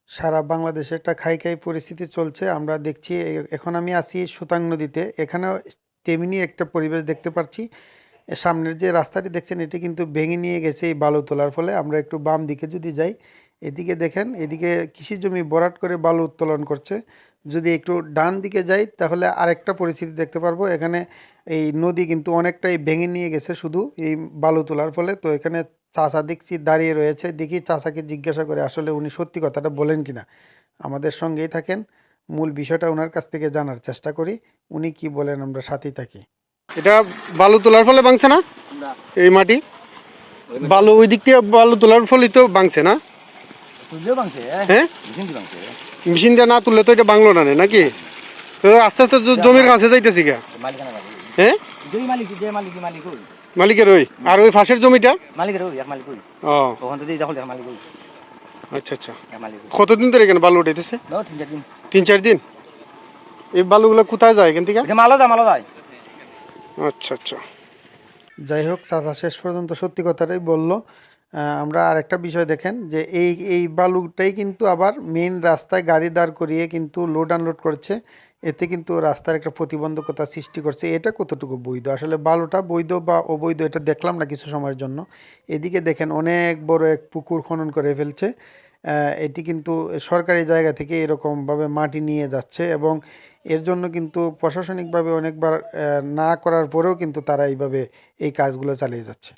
সারা বাংলাদেশে একটা খাই খাই পরিস্থিতি চলছে। আমরা দেখছি এখন আমি আছি সুতাং নদীতে। এখানেও তেমনি একটা পরিবেশ দেখতে পাচ্ছি। সামনের যে রাস্তাটি দেখছেন এটি কিন্তু ভেঙে নিয়ে গেছে এই বালু তোলার ফলে। আমরা একটু বাম দিকে যদি যাই, এদিকে দেখেন, এদিকে কৃষি জমি ভরাট করে বালু উত্তোলন করছে। যদি একটু ডান দিকে যাই তাহলে আরেকটা পরিস্থিতি দেখতে পারবো। এখানে এই নদী কিন্তু অনেকটাই ভেঙে নিয়ে গেছে শুধু এই বালু তোলার ফলে। তো এখানে চাচা দেখছি দাঁড়িয়ে রয়েছে। দেখি চাচাকে জিজ্ঞাসা করে আসলে উনি সত্যি কথাটা বলেন কিনা। আমাদের সঙ্গেই থাকেন, মূল বিষয়টা ওনার কাছ থেকে জানার চেষ্টা করি। উনি কি বলেন আমরা সাথেই থাকি। এটা বালু তোলার ফলে ভাঙছে না? না, এই মাটি ওই বালু ওই দিক থেকে বালু তোলার ফলেই তো ভাঙছে না? তুললেও ভাঙছে, হ্যাঁ, মেশিন দিয়ে ভাঙছে। মেশিন দিয়ে না তুললে তো এটা বাংলো না নাকি? তো আস্তে আস্তে জমির কাছে যাইতেছি গা। মালিকানা লাগে। হ্যাঁ, যেই মালিক যে মালিক ওই মালিকের ওই আর ওই ফাঁসের জমিটা। মালিকের ওই এক মালিক ওই ও ওখান থেকে যখন এক মালিক ওই আচ্ছা আচ্ছা। এক মালিক ওই কতদিন ধরে এখানে বালু উঠাইতেছে? দাও 3-4 দিন। 3-4 দিন। এই বালুগুলো কোথায় যায় এখান থেকে? এটা মালা যায়। আচ্ছা আচ্ছা। যাই হোক, চাচা শেষ পর্যন্ত সত্যি কথাটাই বলল। আমরা আরেকটা বিষয় দেখেন যে এই বালুটাই কিন্তু আবার মেইন রাস্তায় গাড়ি দাঁড় করিয়ে কিন্তু লোড আনলোড করছে। এতে কিন্তু রাস্তার একটা প্রতিবন্ধকতা সৃষ্টি করছে। এটা কতটুকু বৈধ? আসলে বালুটা বৈধ বা অবৈধ এটা দেখলাম না কিছু সময়ের জন্য। এদিকে দেখেন অনেক বড় এক পুকুর খনন করে ফেলছে। এটি কিন্তু সরকারি জায়গা থেকে এরকমভাবে মাটি নিয়ে যাচ্ছে এবং এর জন্য কিন্তু প্রশাসনিকভাবে অনেকবার না করার পরেও কিন্তু তারা এইভাবে এই কাজগুলো চালিয়ে যাচ্ছে।